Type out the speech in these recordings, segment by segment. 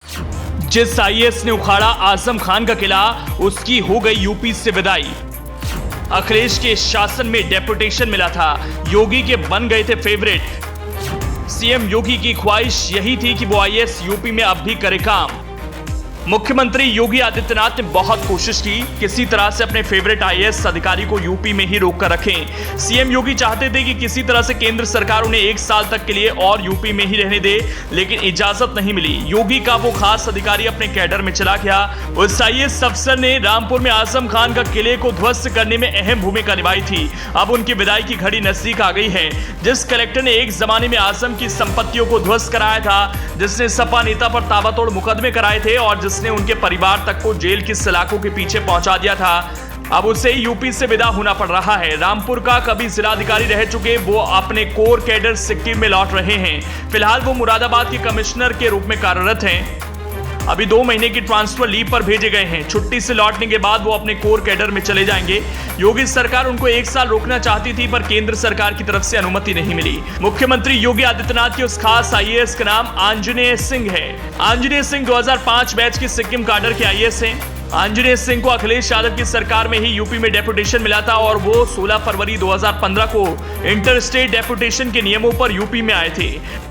जिस आईएएस ने उखाड़ा आजम खान का किला, उसकी हो गई यूपी से विदाई। अखिलेश के शासन में डेपुटेशन मिला था, योगी के बन गए थे फेवरेट। सीएम योगी की ख्वाहिश यही थी कि वो आईएएस यूपी में अब भी करे काम। मुख्यमंत्री योगी आदित्यनाथ ने बहुत कोशिश की किसी तरह से अपने फेवरेट आईएएस अधिकारी को यूपी में ही रोक कर रखें। सीएम योगी चाहते थे कि किसी तरह से केंद्र सरकार उन्हें 1 साल तक के लिए और यूपी में ही रहने दे, लेकिन इजाजत नहीं मिली। योगी का वो खास अधिकारी अपने कैडर में चला गया। उस आईएएस अफसर ने रामपुर में आजम खान का किले को ध्वस्त करने में अहम भूमिका निभाई थी। अब उनकी विदाई की घड़ी नजदीक आ गई है। जिस कलेक्टर ने एक जमाने में आजम की संपत्तियों को ध्वस्त कराया था, जिसने सपा नेता पर ताबड़तोड़ मुकदमे कराए थे और जिसने उनके परिवार तक को जेल की सलाखों के पीछे पहुंचा दिया था, अब उसे यूपी से विदा होना पड़ रहा है। रामपुर का कभी जिलाधिकारी रह चुके वो अपने कोर कैडर सिक्किम में लौट रहे हैं। फिलहाल वो मुरादाबाद के कमिश्नर के रूप में कार्यरत हैं। अभी 2 महीने की ट्रांसफर लीव पर भेजे गए हैं। छुट्टी से लौटने के बाद वो अपने कोर कैडर में चले जाएंगे। योगी सरकार उनको 1 साल रोकना चाहती थी, पर केंद्र सरकार की तरफ से अनुमति नहीं मिली। मुख्यमंत्री योगी आदित्यनाथ के उस खास आईएएस का नाम आंजनेय सिंह है। आंजनेय सिंह 2005 बैच के सिक्किम कैडर के आईएएस हैं। आंजनेय सिंह को अखिलेश यादव की सरकार में ही यूपी में डेपुटेशन मिला था और वो 16 फरवरी 2015 को इंटर स्टेट डेपुटेशन के नियमों पर यूपी में आए थे।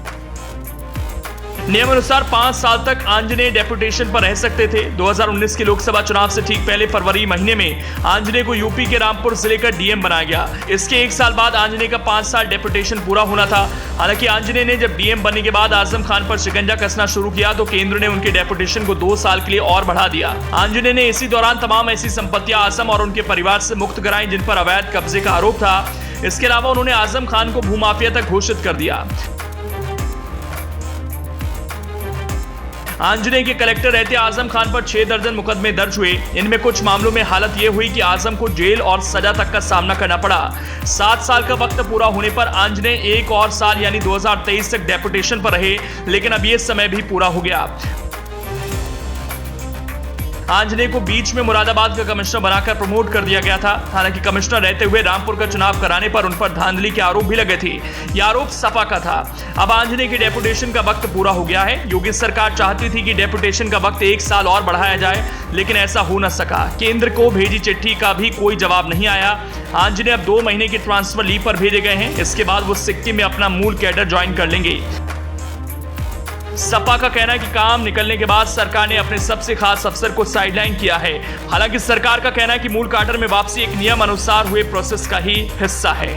नियमानुसार 5 साल तक आंजनेय डेपुटेशन पर रह सकते थे। 2019 के लोकसभा चुनाव से ठीक पहले फरवरी महीने में आंजनेय को यूपी के रामपुर जिले का डीएम बनाया गया। इसके 1 साल बाद आंजनेय का 5 साल डेपुटेशन पूरा होना था। हालांकि आंजनेय ने जब डीएम बनने के बाद आजम खान पर शिकंजा कसना शुरू किया तो केंद्र ने उनके डेपुटेशन को 2 साल के लिए और बढ़ा दिया। आंजनेय ने इसी दौरान तमाम ऐसी संपत्तियां आजम और उनके परिवार से मुक्त कराई जिन पर अवैध कब्जे का आरोप था। इसके अलावा उन्होंने आजम खान को भूमाफिया तक घोषित कर दिया। आंजनेय के कलेक्टर रहते आजम खान पर 6 दर्जन मुकदमे दर्ज हुए। इनमें कुछ मामलों में हालत यह हुई कि आजम को जेल और सजा तक का सामना करना पड़ा। 7 साल का वक्त पूरा होने पर आंजनेय 1 और साल यानी 2023 तक डेपुटेशन पर रहे, लेकिन अब यह समय भी पूरा हो गया। आंजनेय को बीच में मुरादाबाद का कमिश्नर बनाकर प्रमोट कर दिया गया था। हालांकि कमिश्नर रहते हुए रामपुर का चुनाव कराने पर उन पर धांधली के आरोप भी लगे थे। यह आरोप सपा का था। अब आंजनेय के डेपुटेशन का वक्त पूरा हो गया है। योगी सरकार चाहती थी कि डेपुटेशन का वक्त 1 साल और बढ़ाया जाए, लेकिन ऐसा हो न सका। केंद्र को भेजी चिट्ठी का भी कोई जवाब नहीं आया। आंजनेय अब 2 महीने की ट्रांसफर लीव पर भेजे गए हैं। इसके बाद वो सिक्किम में अपना मूल कैडर ज्वाइन कर लेंगे। सपा का कहना है कि काम निकलने के बाद सरकार ने अपने सबसे खास अफसर को साइडलाइन किया है। हालांकि सरकार का कहना है कि मूल कैडर में वापसी एक नियम अनुसार हुए प्रोसेस का ही हिस्सा है।